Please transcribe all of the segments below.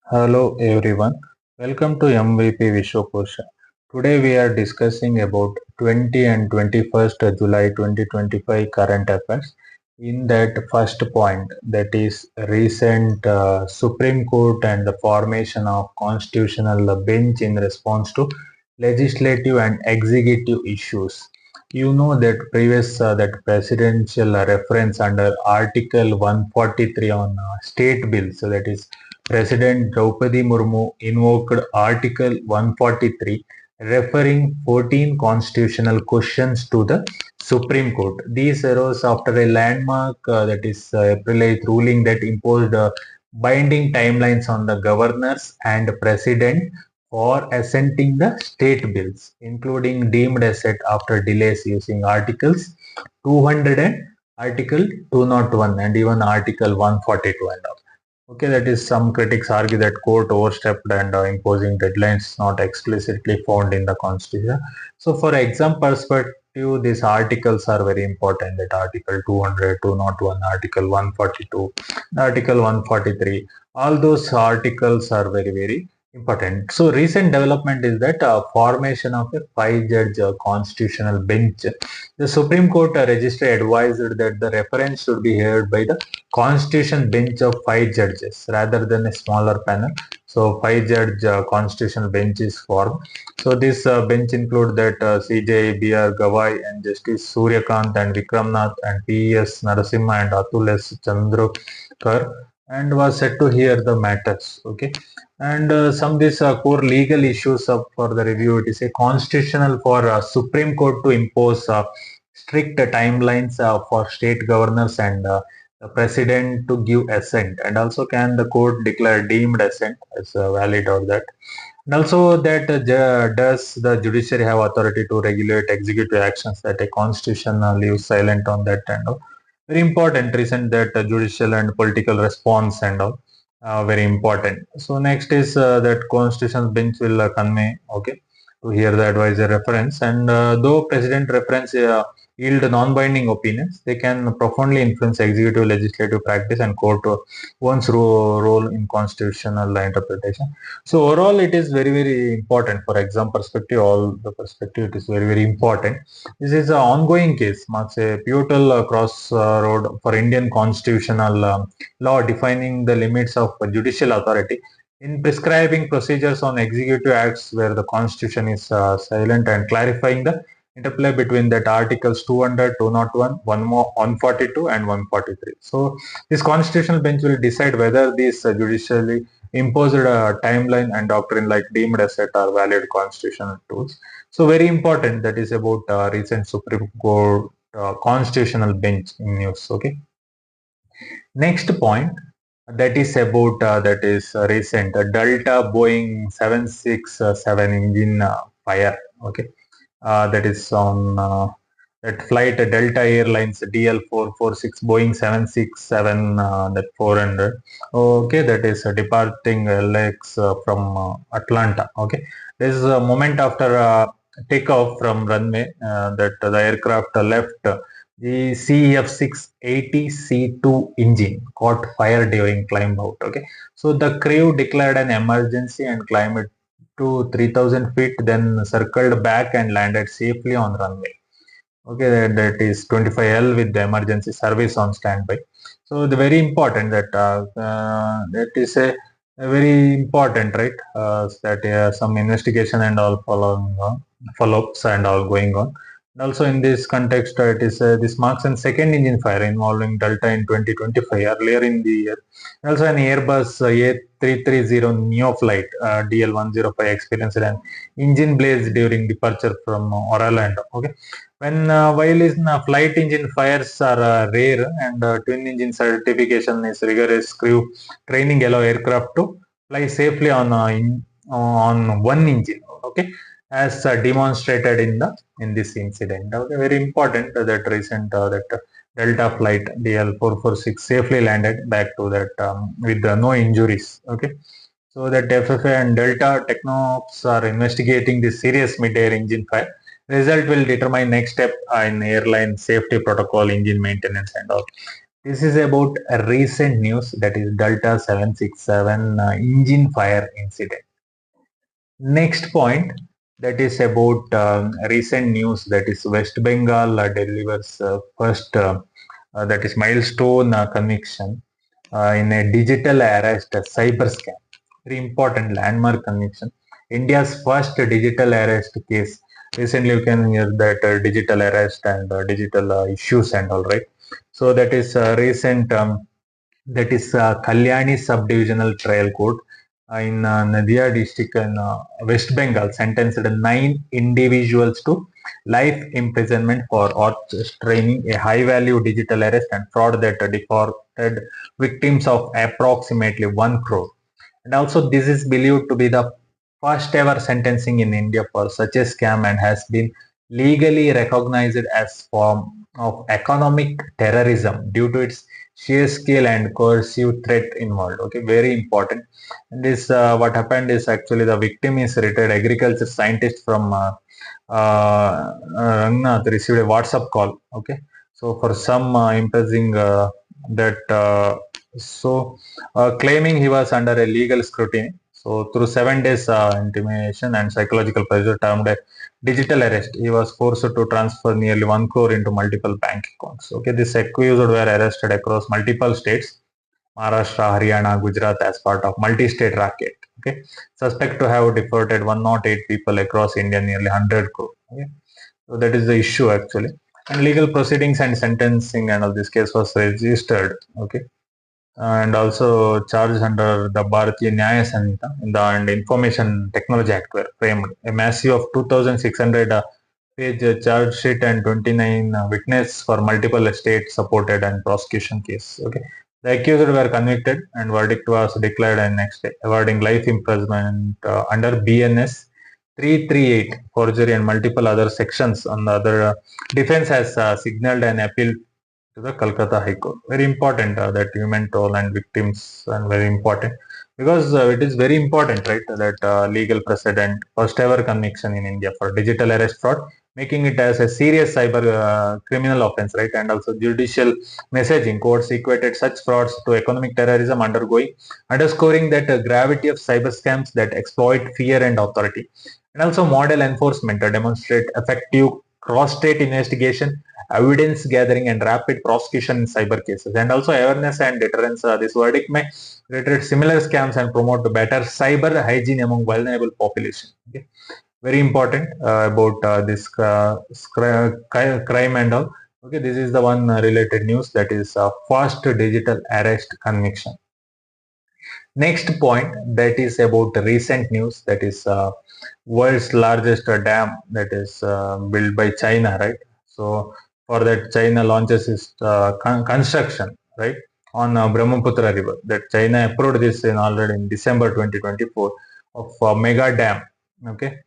Hello everyone, welcome to MVP Vishwakosh. Today we are discussing about 20 and 21st July 2025 current affairs. In that first point, that is recent Supreme Court and the formation of constitutional bench in response to legislative and executive issues. You know that previous that presidential reference under Article 143 on state bills, so that is President Draupadi Murmu invoked Article 143 referring 14 constitutional questions to the Supreme Court. These arose after a landmark that is April 8th ruling that imposed binding timelines on the governors and president for assenting the state bills, including deemed asset after delays using Articles 200 and Article 201 and even Article 142 and all. Okay, that is some critics argue that court overstepped and imposing deadlines not explicitly found in the constitution. So for exam perspective, these articles are very important. That Article 200, 201, Article 142, Article 143. All those articles are very important. So recent development is that formation of a five-judge constitutional bench. The Supreme Court register advised that the reference should be heard by the constitution bench of five judges rather than a smaller panel. So five-judge constitutional bench is formed. So this bench include that CJ B.R. Gawai and Justice Suryakant and Vikramnath and P.S. Narasimha and Atul S. Chandrakar and was set to hear the matters. Okay, and some of these core legal issues up for the review. It is a constitutional for Supreme Court to impose strict timelines for state governors and the president to give assent, and also can the court declare deemed assent as valid or that, and also that does the judiciary have authority to regulate executive actions that a constitution leaves silent on that and all. Very important recent that judicial and political response and all very important. So next is that constitutional bench will convey okay to hear the advisor reference, and though president reference yield non-binding opinions, they can profoundly influence executive legislative practice and court one's role in constitutional interpretation. So overall, it is very important for exam perspective. All the perspective it is very important. This is an ongoing case, marks a pivotal crossroad for Indian constitutional law, defining the limits of judicial authority in prescribing procedures on executive acts where the constitution is silent, and clarifying the interplay between that articles 200, 201, 142 and 143. So this constitutional bench will decide whether these judicially imposed timeline and doctrine like deemed asset are valid constitutional tools. So very important, that is about recent Supreme Court constitutional bench in news. Okay. Next point, that is about that is recent Delta Boeing 767 engine fire. Okay, that is on that flight Delta Airlines DL446 Boeing 767 that 400. Okay, that is departing LX from Atlanta. Okay, this is a moment after takeoff from runway that the aircraft left. The CF680C2 engine caught fire during climb out. Okay, so the crew declared an emergency and climbed to 3000 feet, then circled back and landed safely on runway. Okay, that is 25L with the emergency service on standby. So the very important that that is a very important, right? That some investigation and all follow-ups and all going on. And also in this context, it is this marks a second engine fire involving Delta in 2025 earlier in the year. Also an Airbus A330 Neo flight DL105 experienced an engine blaze during departure from Orlando. Okay, when while in flight engine fires are rare, and twin engine certification is rigorous, crew training allow aircraft to fly safely on one engine. Okay, as demonstrated in this incident. Okay, very important that recent that Delta flight DL446 safely landed back to that with no injuries. Okay, so that FFA and Delta Technops are investigating this serious mid-air engine fire. Result will determine next step in airline safety protocol, engine maintenance and all. This is about a recent news, that is Delta 767 engine fire incident. Next point, that is about recent news, that is West Bengal delivers first that is milestone conviction in a digital arrest cyber scam. Very important landmark conviction. India's first digital arrest case. Recently, you can hear that digital arrest and digital issues and all, right. So that is recent. That is Kalyani Subdivisional Trial Court in Nadia district in West Bengal sentenced 9 individuals to life imprisonment for orchestrating a high-value digital arrest and fraud that defrauded victims of approximately 1 crore. And also, this is believed to be the first ever sentencing in India for such a scam and has been legally recognized as form of economic terrorism due to its sheer scale and coercive threat involved. Okay, very important. And this what happened is actually the victim is retired agriculture scientist from Rangnath received a WhatsApp call. Okay, so for some impressing that claiming he was under a legal scrutiny. So through 7 days intimidation and psychological pressure termed a digital arrest, he was forced to transfer nearly 1 crore into multiple bank accounts. Okay, this accused were arrested across multiple states, Maharashtra, Haryana, Gujarat, as part of multi-state racket. Okay, suspect to have defrauded 108 people across India nearly 100 crore. Okay, so that is the issue actually. And legal proceedings and sentencing and all this case was registered. Okay, and also charged under the Bharatiya Nyaya Sanhita in the and Information Technology Act were framed. A massive of 2,600 page charge sheet and 29 witness for multiple state supported and prosecution case. Okay. The accused were convicted and verdict was declared and next day, awarding life imprisonment under BNS 338 forgery and multiple other sections. On the other, defense has signaled an appeal to the Calcutta High Court. Very important that human toll and victims, and very important because it is very important, right, that legal precedent, first ever conviction in India for digital arrest fraud, making it as a serious cyber criminal offense, right, and also judicial messaging. Courts equated such frauds to economic terrorism underscoring that gravity of cyber scams that exploit fear and authority. And also model enforcement demonstrate effective cross-state investigation, evidence gathering and rapid prosecution in cyber cases, and also awareness and deterrence. This verdict may reiterate similar scams and promote better cyber hygiene among vulnerable population. Okay. Very important about this crime and all. Okay, this is the one related news, that is fast digital arrest conviction. Next point, that is about recent news, that is world's largest dam that is built by China, right? So for that, China launches its construction, right, on Brahmaputra River. That China approved this in already in December 2024 of mega dam. Okay,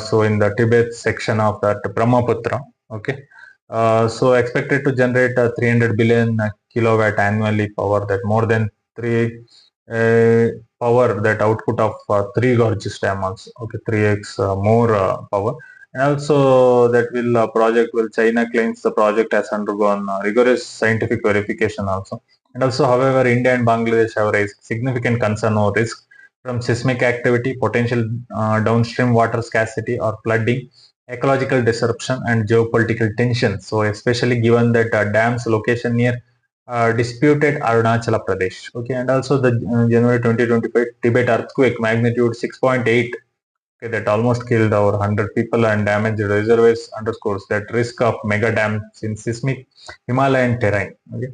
so in the Tibet section of that Brahmaputra. Okay, so expected to generate 300 billion kilowatt annually power, that more than three power, that output of 3 gorgeous dam also. Okay, 3x more power. And also that will project will China claims the project has undergone rigorous scientific verification also. And also, however, India and Bangladesh have raised significant concern or risk from seismic activity, potential downstream water scarcity or flooding, ecological disruption, and geopolitical tension. So, especially given that dam's location near disputed Arunachala Pradesh. Okay, and also the January 2025 Tibet earthquake magnitude 6.8. Okay, that almost killed over 100 people and damaged reservoirs underscores that risk of mega dams in seismic Himalayan terrain. Okay,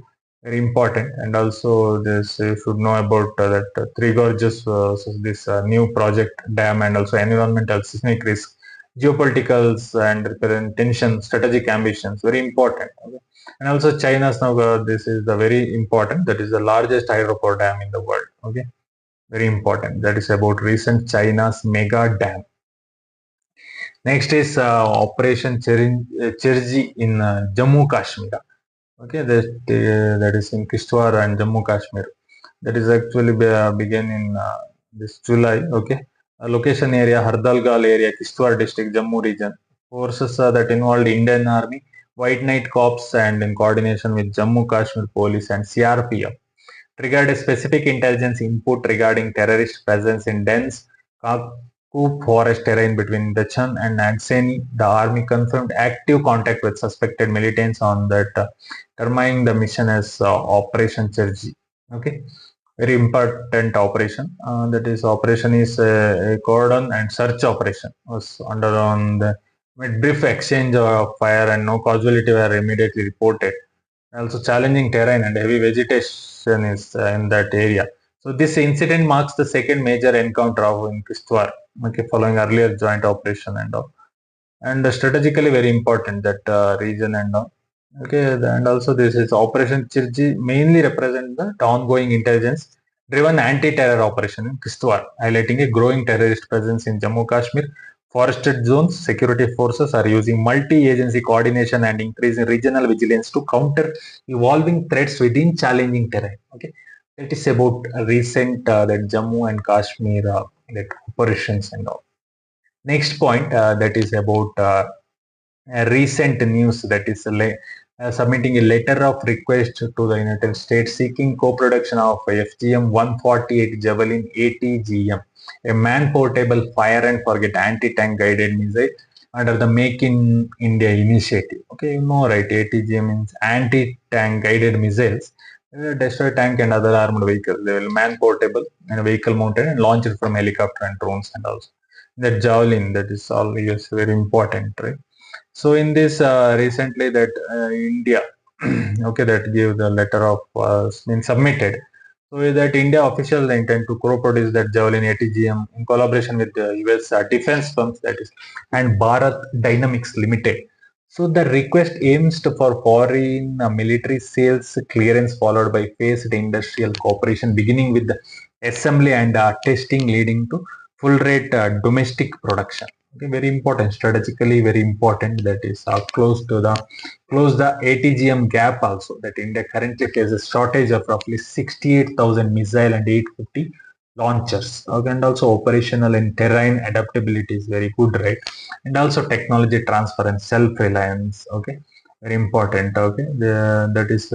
very important. And also this you should know about that Three Gorges, so this new project dam, and also environmental seismic risk, geopolitical and recurrent tension, strategic ambitions. Very important. Okay. And also China's now this is the very important, that is the largest hydropower dam in the world. Okay, very important. That is about recent China's mega dam. Next is Operation Cherji in Jammu Kashmir. Okay, that is in Kishtwar and Jammu Kashmir. That is actually began in this July. Okay, location area Hardalgal area, Kishtwar district, Jammu region. Forces that involved Indian Army, White Night Corps and in coordination with Jammu Kashmir Police and CRPF triggered a specific intelligence input regarding terrorist presence in dense Kaku forest terrain between Dachan and Nadseni. The army confirmed active contact with suspected militants on that, terming the mission as Operation Cherji. Okay, very important operation. That is, operation is a cordon and search operation was under on the with brief exchange of fire and no casualty were immediately reported. Also, challenging terrain and heavy vegetation is in that area. So, this incident marks the second major encounter of in Kishtwar, okay, following earlier joint operation and all. And strategically very important that region and all. Okay, and also this is Operation Chirji mainly represent the ongoing intelligence driven anti-terror operation in Kishtwar, highlighting a growing terrorist presence in Jammu Kashmir. Forested zones, security forces are using multi-agency coordination and increasing regional vigilance to counter evolving threats within challenging terrain. Okay, it is about recent that Jammu and Kashmir like operations and all. Next point that is about recent news that is submitting a letter of request to the United States seeking co-production of FGM 148 Javelin ATGM, a man-portable fire and forget anti-tank guided missile under the Make in India initiative. Okay, you know, right? ATGM means anti-tank guided missiles. Destroy tank and other armed vehicles. They will man-portable and vehicle mounted and launched from helicopter and drones and also. That Javelin, that is always very important, right? So in this recently that India, okay, that gave the letter of been submitted. So that India officials intend to co-produce that Javelin ATGM in collaboration with the US defense firms, that is, and Bharat Dynamics Limited. So the request aims for foreign military sales clearance followed by phased industrial cooperation beginning with the assembly and testing leading to full rate domestic production. Okay, very important, strategically very important. That is close the ATGM gap also. That India currently faces shortage of roughly 68,000 missile and 850 launchers. Okay, and also operational and terrain adaptability is very good, right? And also technology transfer and self-reliance. Okay, very important. Okay, that is.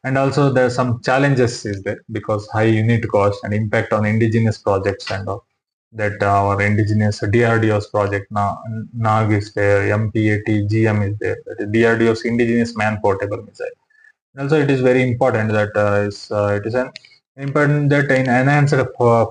And also there are some challenges is there because high unit cost and impact on indigenous projects and all that our indigenous DRDO's project NAG is there, MPATGM is there, that is DRDO's indigenous man portable missile. Also, it is very important that it is an important that in enhanced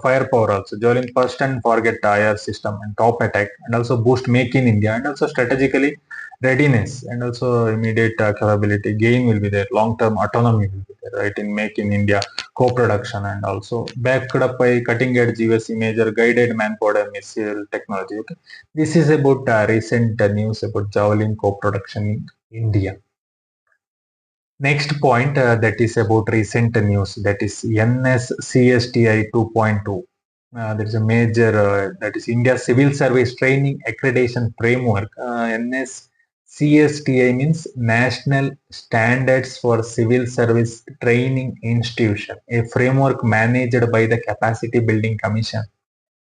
firepower also. Javelin first and forget IR system and top attack and also boost make in India and also strategically readiness and also immediate capability gain will be there. Long term autonomy will be there, right? In make in India co-production and also backed up by cutting edge USC major guided man-powder missile technology. Okay, this is about recent news about Javelin co-production in India. Next point that is about recent news, that is NSCSTI 2.2. There is a major that is India Civil Service Training Accreditation Framework. NSCSTI means National Standards for Civil Service Training Institution, a framework managed by the Capacity Building Commission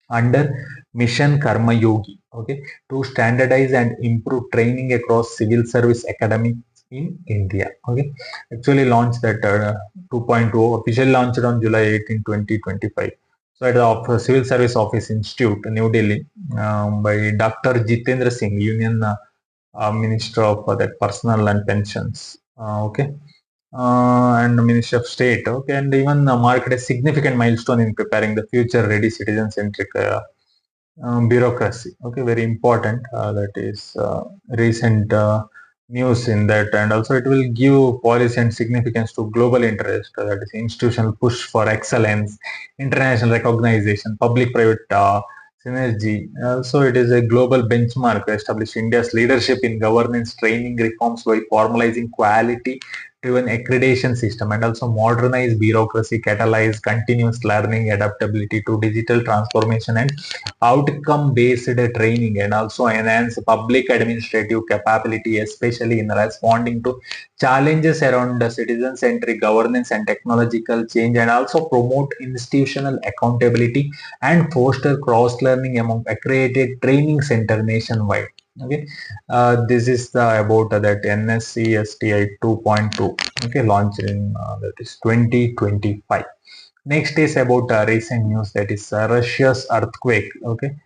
under Mission Karma Yogi, okay, to standardize and improve training across civil service academies in India. Okay, actually launched that 2.0 officially launched on July 18, 2025. So at the Civil Service Office Institute, New Delhi, by Dr. Jitendra Singh, Union Minister of that Personal and Pensions. Okay. And the Ministry of State, okay, and even marked a significant milestone in preparing the future ready citizen-centric bureaucracy. Okay, very important. That is recent news in that, and also it will give policy and significance to global interest. That is institutional push for excellence, international recognition, public-private synergy. Also, it is a global benchmark to establish India's leadership in governance training reforms by formalizing quality driven accreditation system and also modernize bureaucracy, catalyze continuous learning, adaptability to digital transformation and outcome based training, and also enhance public administrative capability, especially in responding to challenges around the citizen centric governance and technological change, and also promote institutional accountability and foster cross learning among accredited training center nationwide. Okay, this is the about that NSCSTI 2.2. Okay, launched in that is 2025. Next is about recent news, that is Russia's earthquake. Okay,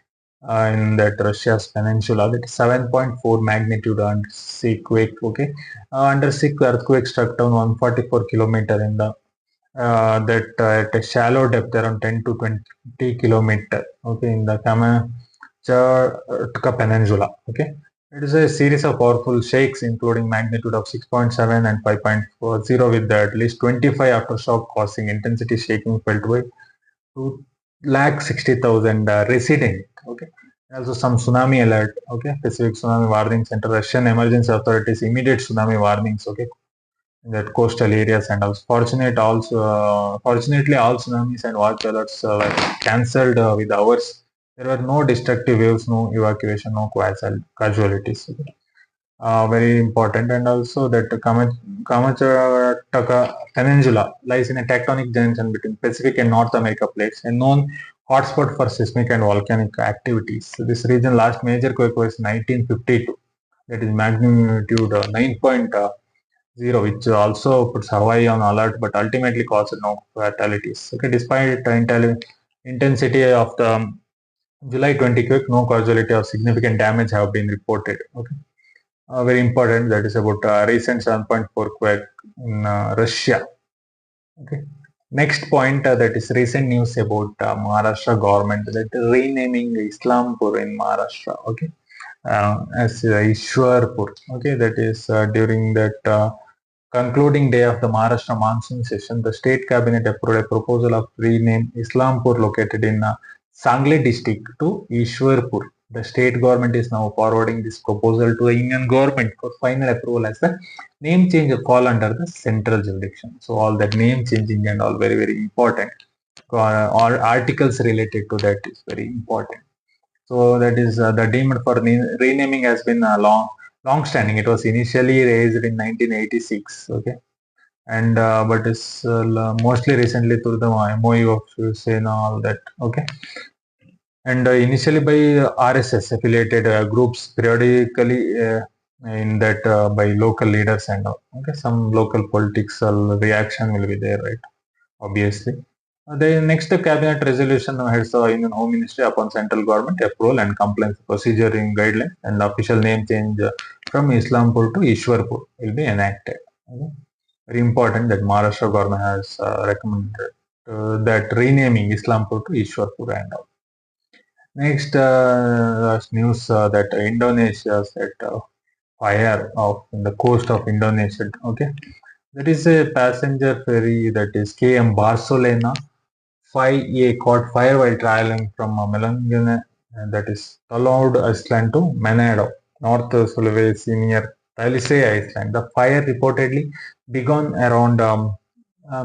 in that Russia's peninsula, that is 7.4 magnitude undersea quake. Okay, undersea earthquake struck down 144 kilometer in the at a shallow depth around 10 to 20 kilometer. Okay, in the Kamchatka Peninsula. Okay, it is a series of powerful shakes, including magnitude of 6.7 and 5.40, with at least 25 aftershock causing intensity shaking felt by 260,000 residents. Okay. Also some tsunami alert. Okay. Pacific Tsunami Warning Center, Russian emergency authorities immediate tsunami warnings. Okay. In that coastal areas, and also fortunately all tsunamis and watch alerts were cancelled with hours. There were no destructive waves, no evacuation, no casualties. Okay. Very important. And also that Kamchatka Peninsula lies in a tectonic junction between Pacific and North America plates, a known hotspot for seismic and volcanic activities. So this region last major quake was 1952, that is magnitude 9.0, which also puts Hawaii on alert, but ultimately caused no fatalities. Okay, despite intensity of the July 20 quake, no casualty or significant damage have been reported. Okay. Very important, that is about recent 7.4 quake in Russia. Okay. Next point, that is recent news about Maharashtra government that is renaming Islampur in Maharashtra. Okay, as Ishwarpur. Okay, that is during that concluding day of the Maharashtra monsoon session, the state cabinet approved a proposal of rename Islampur, located in Sangli district, to Ishwarpur. The state government is now forwarding this proposal to the union government for final approval, as the name change fall under the central jurisdiction. So all that name changing and all very important. All articles related to that is very important. So that is the demand for renaming has been long standing. It was initially raised in 1986. Okay, and but is mostly recently through the MOU of Shiv all that. Okay, and initially by RSS affiliated groups, periodically in that by local leaders and all. Okay, some local political reaction will be there, right? Obviously. The next cabinet resolution heads the Union Home Ministry upon central government approval and compliance procedure in guidelines, and official name change from Islampur to Ishwarpur will be enacted. Okay. Very important that Maharashtra government has recommended that renaming Islampur to Ishwarpur and all. Next news that Indonesia set fire of the coast of Indonesia. Okay, that is a passenger ferry, that is KM Barcelona 5A, caught fire while traveling from Melangene, that is Talod Island, to Manado, North Sulawesi, near Talise Island. The fire reportedly began around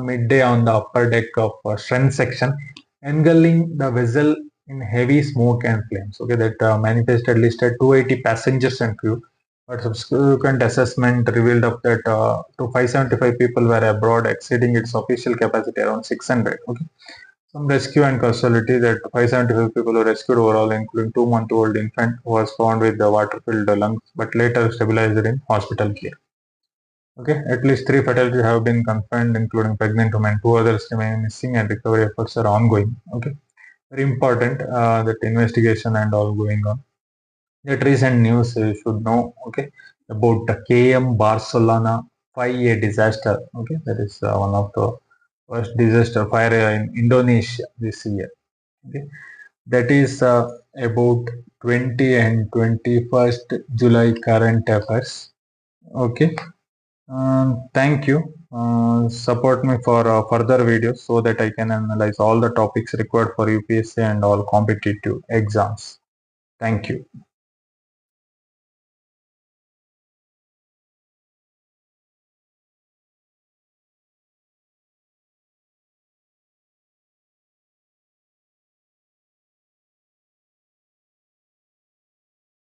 midday on the upper deck of Strength section, engulfing the vessel in heavy smoke and flames. Okay, that manifested listed 280 passengers and crew, but subsequent assessment revealed of that to 575 people were abroad, exceeding its official capacity around 600. Okay. Some rescue and casualty, that 575 people were rescued overall, including 2-month-old infant who was found with the water-filled lungs, but later stabilized in hospital care. Okay, at least 3 fatalities have been confirmed, including pregnant women. 2 others remain missing, and recovery efforts are ongoing. Okay, very important that investigation and all going on. That recent news you should know. Okay, about the KM Barcelona 5A disaster. Okay, that is one of the first disaster fire in Indonesia this year. Okay, that is about 20 and 21st July current affairs. Okay, thank you. Support me for further videos so that I can analyze all the topics required for UPSC and all competitive exams. Thank you.